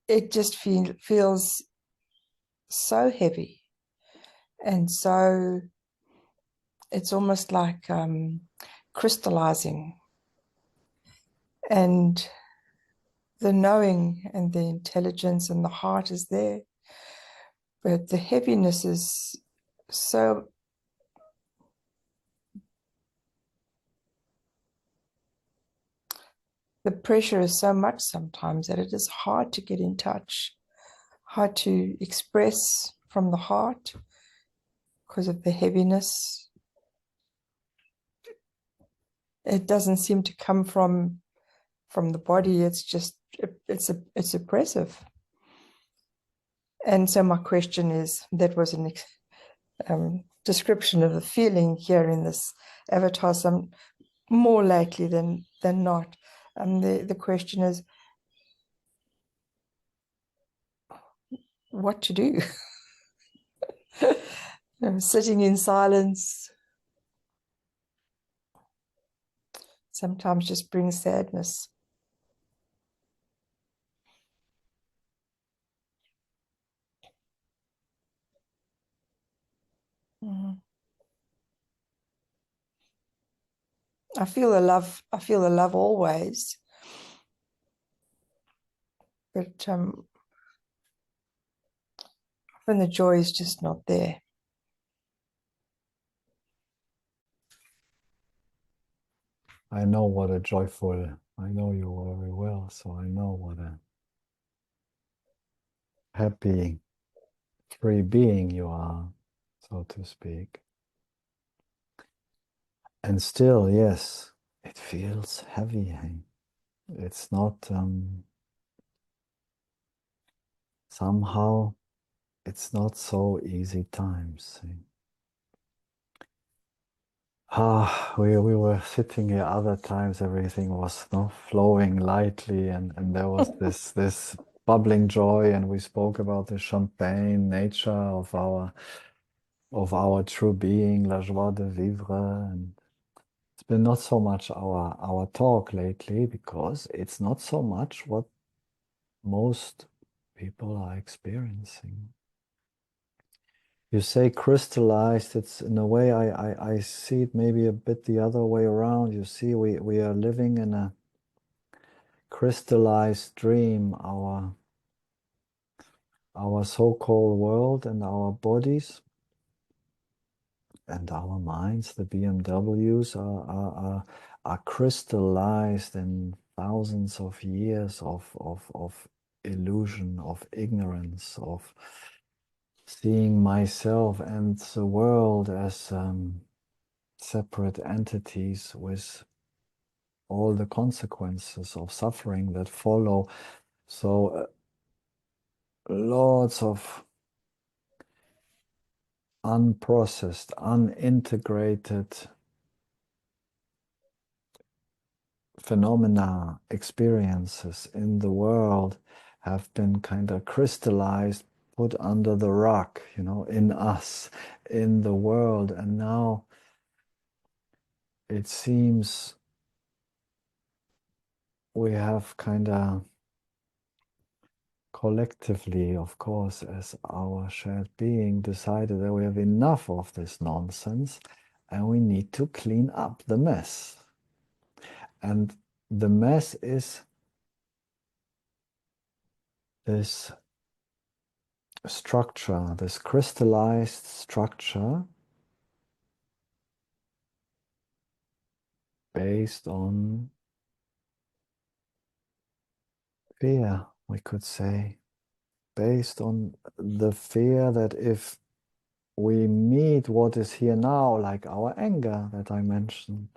it just feels so heavy. And so it's almost like crystallizing. And the knowing and the intelligence and the heart is there. But the heaviness is so, the pressure is so much sometimes that it is hard to get in touch, hard to express from the heart because of the heaviness. It doesn't seem to come from the body. It's just, it's oppressive. And so my question is, that was an description of the feeling here in this avatar, some more lately than not. The question is, what to do? Sitting in silence sometimes just brings sadness. I feel the love. I feel the love always, but often the joy is just not there. I know what a joyful, I know you very well, so I know what a happy, free being you are, so to speak. And still, yes, it feels heavy. It's not, somehow, it's not so easy times. We were sitting here other times, everything was flowing lightly, and there was this bubbling joy, and we spoke about the champagne nature of our true being, la joie de vivre, and it's been not so much our talk lately because it's not so much what most people are experiencing. You say crystallized, it's in a way I see it maybe a bit the other way around. You see, we are living in a crystallized dream, our so-called world and our bodies and our minds, the BMWs are crystallized in thousands of years of illusion, of ignorance, of seeing myself and the world as separate entities with all the consequences of suffering that follow. So lots of unprocessed, unintegrated phenomena, experiences in the world have been kind of crystallized, put under the rug, in us, in the world. And now it seems we have kind of collectively, of course, as our shared being, decided that we have enough of this nonsense and we need to clean up the mess. And the mess is this structure, this crystallized structure based on fear, we could say, based on the fear that if we meet what is here now, like our anger that I mentioned,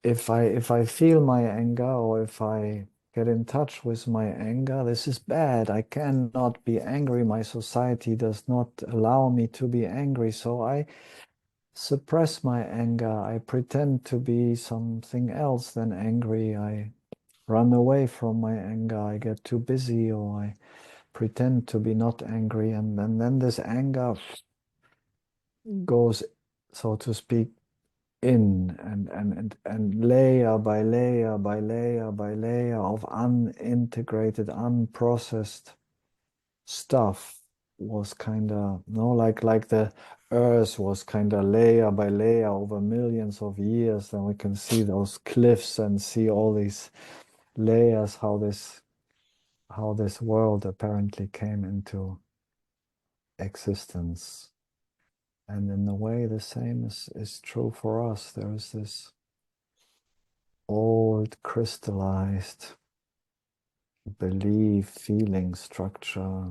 if I feel my anger, or if I get in touch with my anger, this is bad. I cannot be angry. My society does not allow me to be angry. So I suppress my anger. I pretend to be something else than angry. I run away from my anger. I get too busy, or I pretend to be not angry. And then this anger goes, so to speak, in and layer by layer by layer by layer of unintegrated, unprocessed stuff was kind of, like the earth was kind of layer by layer over millions of years. And we can see those cliffs and see all these layers, how this world apparently came into existence. And in a way, the same is true for us. There is this old crystallized belief, feeling structure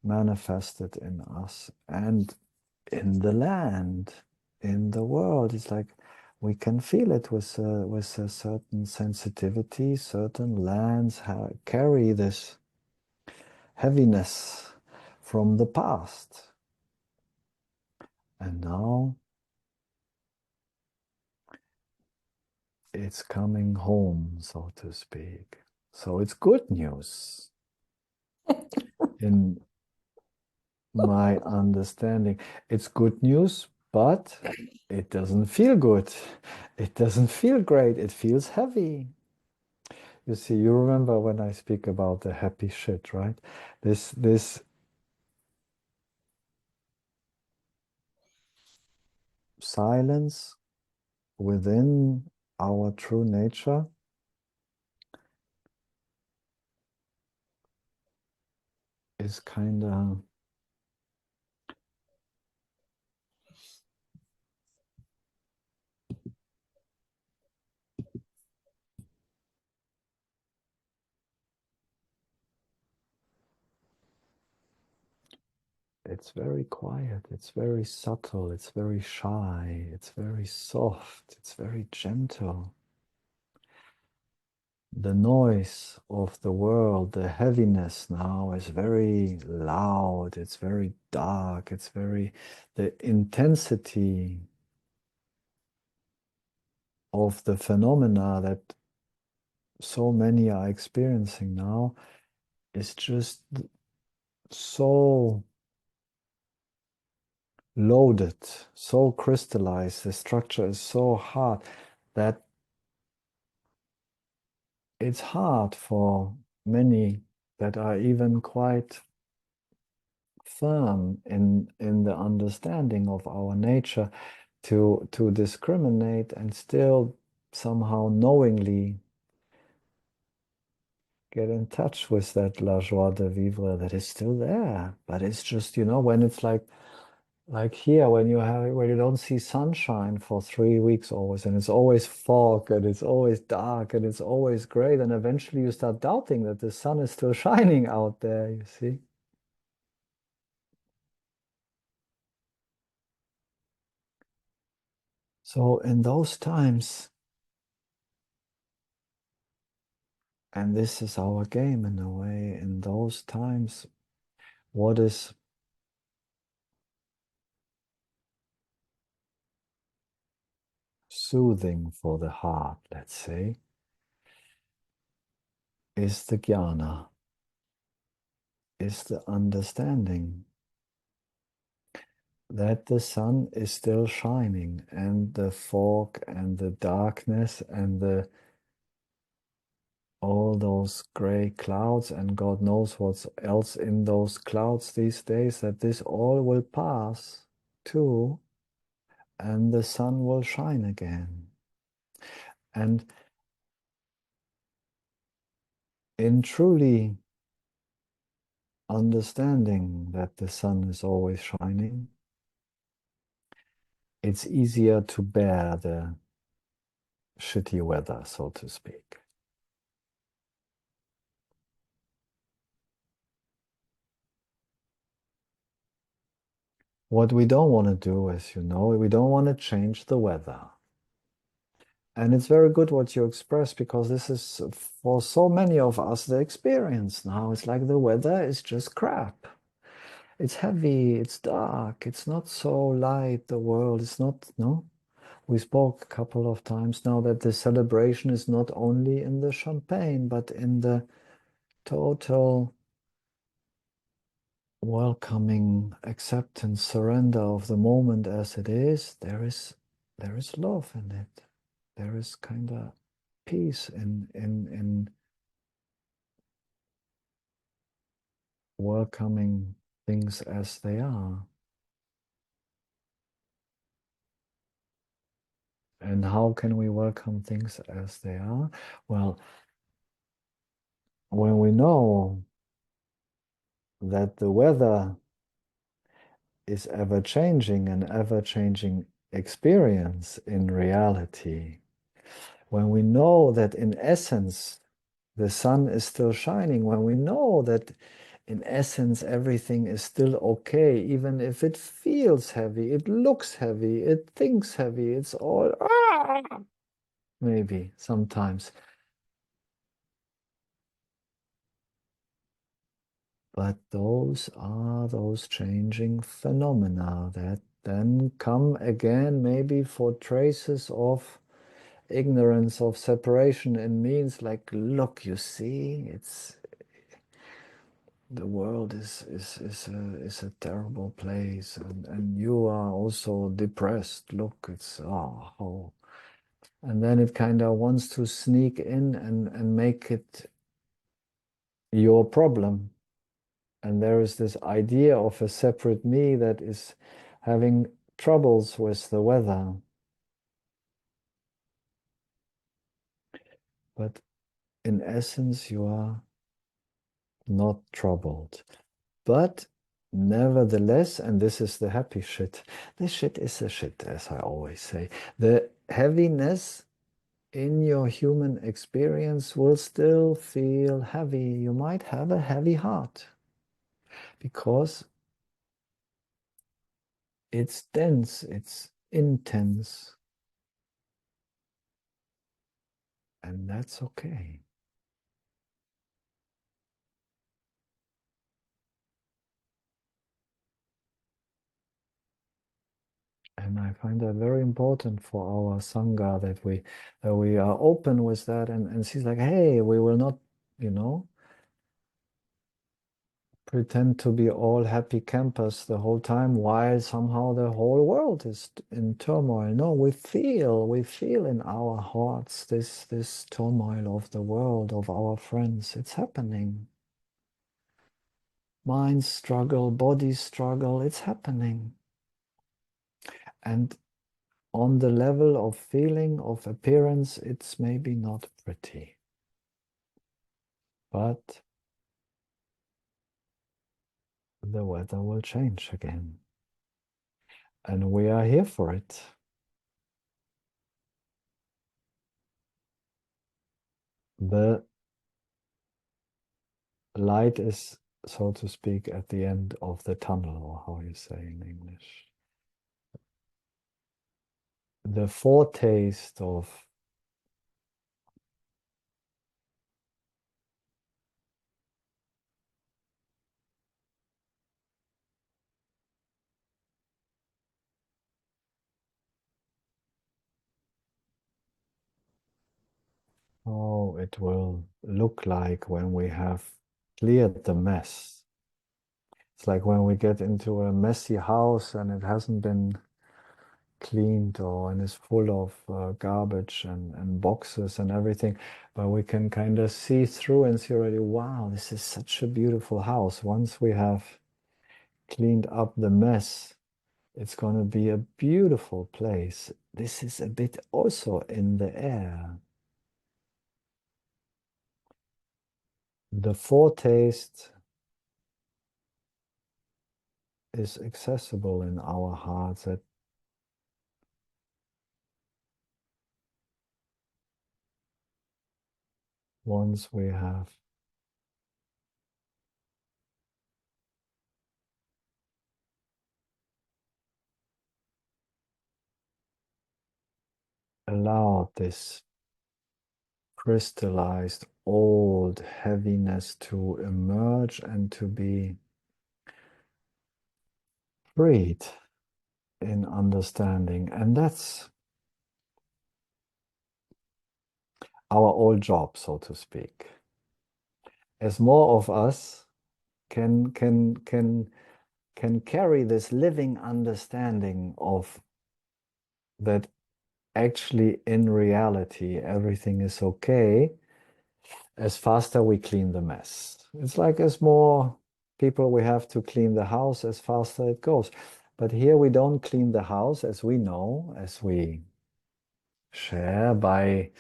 manifested in us and in the land, in the world. It's like we can feel it with a certain sensitivity. Certain lands carry this heaviness from the past. And now it's coming home, so to speak. So it's good news in my understanding. It's good news, but it doesn't feel good. It doesn't feel great. It feels heavy. You see, you remember when I speak about the happy shit, right? This silence within our true nature is kind of, it's very quiet, it's very subtle, it's very shy, it's very soft, it's very gentle. The noise of the world, the heaviness now is very loud, it's very dark, the intensity of the phenomena that so many are experiencing now is just so loaded, so crystallized, the structure is so hard that it's hard for many that are even quite firm in the understanding of our nature to discriminate and still somehow knowingly get in touch with that la joie de vivre that is still there. But it's just, when it's like here, when you don't see sunshine for 3 weeks always, and it's always fog, and it's always dark, and it's always gray, then eventually you start doubting that the sun is still shining out there, you see? So in those times, and this is our game in a way, in those times, what is soothing for the heart, let's say, is the jnana, is the understanding that the sun is still shining, and the fog and the darkness and all those gray clouds, and God knows what's else in those clouds these days, that this all will pass too, and the sun will shine again. And in truly understanding that the sun is always shining, it's easier to bear the shitty weather, so to speak. What we don't want to do, as you know, we don't want to change the weather. And it's very good what you express, because this is for so many of us the experience now. It's like the weather is just crap. It's heavy, it's dark, it's not so light, the world is not, no? We spoke a couple of times now that the celebration is not only in the champagne, but in the total welcoming acceptance, surrender of the moment as it is. There is there is love in it. There is kind of peace in welcoming things as they are. And how can we welcome things as they are? Well, when we know that the weather is ever changing, an ever changing experience in reality, when we know that in essence the sun is still shining, when we know that in essence everything is still okay, even if it feels heavy, it looks heavy, it thinks heavy, it's all maybe sometimes. But those are those changing phenomena that then come again, maybe for traces of ignorance, of separation, and means like, look, you see, it's the world is a terrible place, and you are also depressed. Look, it's oh. And then it kind of wants to sneak in and make it your problem. And there is this idea of a separate me that is having troubles with the weather. But in essence, you are not troubled. But nevertheless, and this is the happy shit, this shit is a shit, as I always say. The heaviness in your human experience will still feel heavy. You might have a heavy heart because it's dense, it's intense, and that's okay. And I find that very important for our Sangha that we are open with that and she's like, hey, we will not, you know, pretend to be all happy campers the whole time while somehow the whole world is in turmoil. No, we feel in our hearts this turmoil of the world, of our friends. It's happening. Minds struggle, bodies struggle, it's happening. And on the level of feeling, of appearance, it's maybe not pretty. But the weather will change again. And we are here for it. The light is, so to speak, at the end of the tunnel, or how you say in English. The foretaste of how it will look like when we have cleared the mess. It's like when we get into a messy house and it hasn't been cleaned or and is full of garbage and boxes and everything, but we can kind of see through and see already, wow, this is such a beautiful house. Once we have cleaned up the mess, it's going to be a beautiful place. This is a bit also in the air. The foretaste is accessible in our hearts, that once we have allowed this crystallized old heaviness to emerge and to be freed in understanding. And that's our old job, so to speak. As more of us can carry this living understanding of that actually in reality everything is okay, as faster we clean the mess. It's like as more people we have to clean the house, as faster it goes. But here we don't clean the house, as we know, as we share, by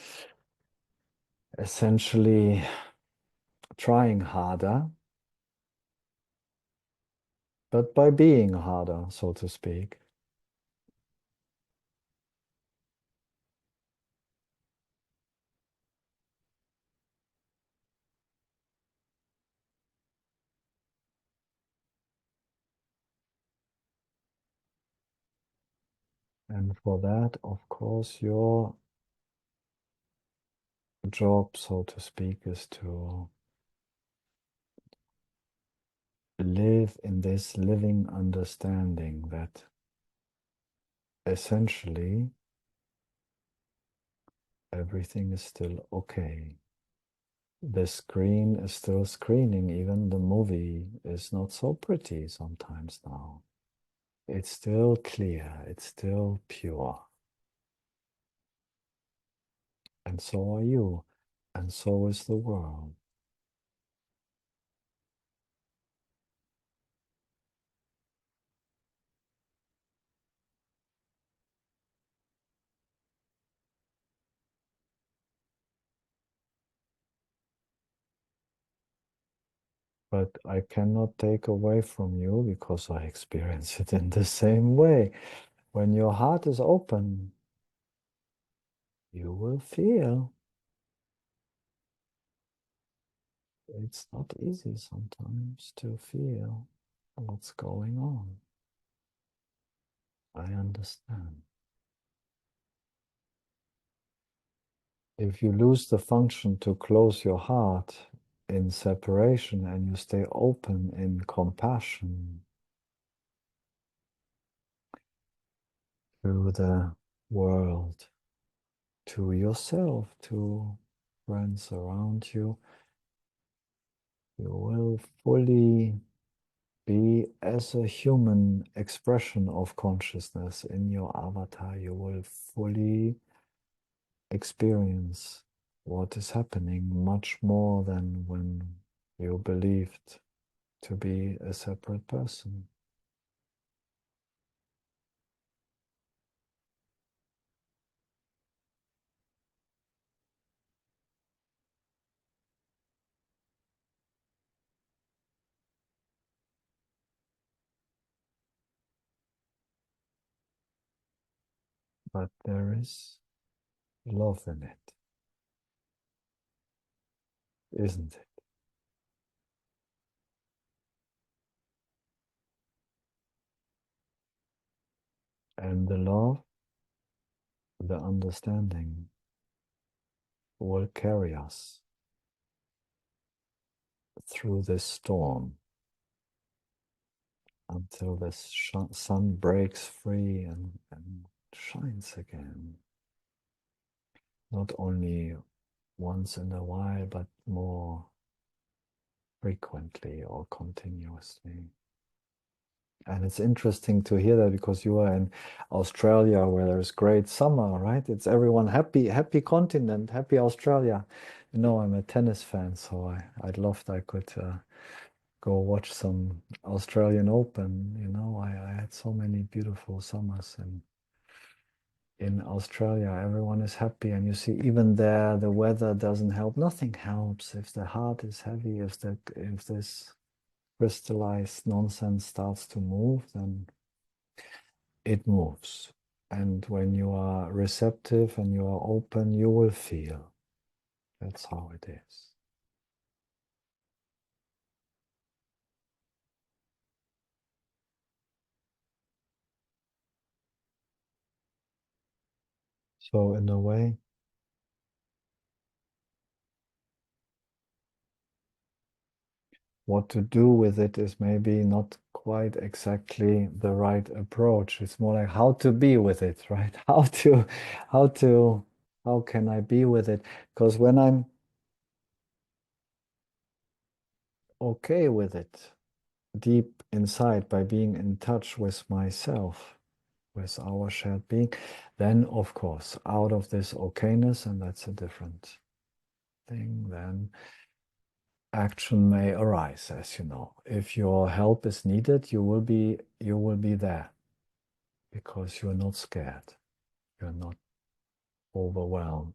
essentially trying harder, but by being harder, so to speak. And for that, of course, your job, so to speak, is to live in this living understanding that essentially everything is still okay. The screen is still screening, even the movie is not so pretty sometimes now. It's still clear, it's still pure. And so are you, and so is the world. But I cannot take away from you because I experience it in the same way. When your heart is open, you will feel. It's not easy sometimes to feel what's going on. I understand. If you lose the function to close your heart in separation and you stay open in compassion to the world, to yourself, to friends around you, you will fully be as a human expression of consciousness in your avatar. You will fully experience what is happening much more than when you believed to be a separate person. But there is love in it, isn't it? And the love, the understanding will carry us through this storm until the sun breaks free and shines again. Not only once in a while, but more frequently or continuously. And it's interesting to hear that because you are in Australia where there's great summer, right? It's everyone happy, happy continent, happy Australia. You know, I'm a tennis fan, so I'd loved I could go watch some Australian Open. You know, I had so many beautiful summers in Australia. Everyone is happy, and you see even there the weather doesn't help. Nothing helps if the heart is heavy, if this crystallized nonsense starts to move, then it moves. And when you are receptive and you are open, you will feel. That's how it is. So, in a way, what to do with it is maybe not quite exactly the right approach. It's more like how to be with it, right? How to, how can I be with it? Because when I'm okay with it deep inside by being in touch with myself, with our shared being, then of course, out of this okayness, and that's a different thing, then action may arise, as you know. If your help is needed, you will be there because you're not scared. You're not overwhelmed.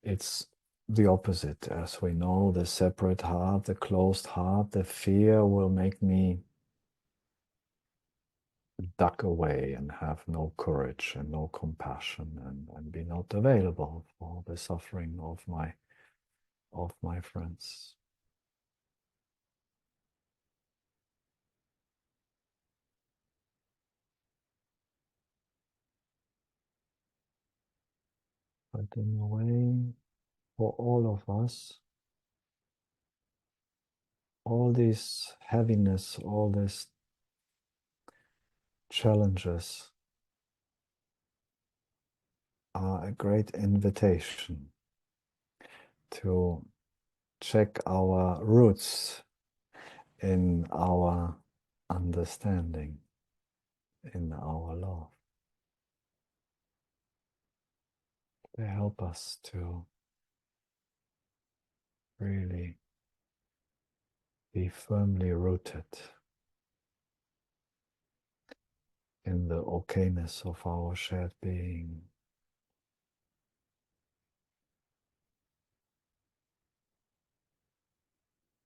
It's the opposite, as we know, the separate heart, the closed heart, the fear will make me duck away and have no courage and no compassion and be not available for the suffering of my friends. But in a way, for all of us, all this heaviness, all these challenges are a great invitation to check our roots in our understanding, in our love. They help us to really be firmly rooted in the okayness of our shared being.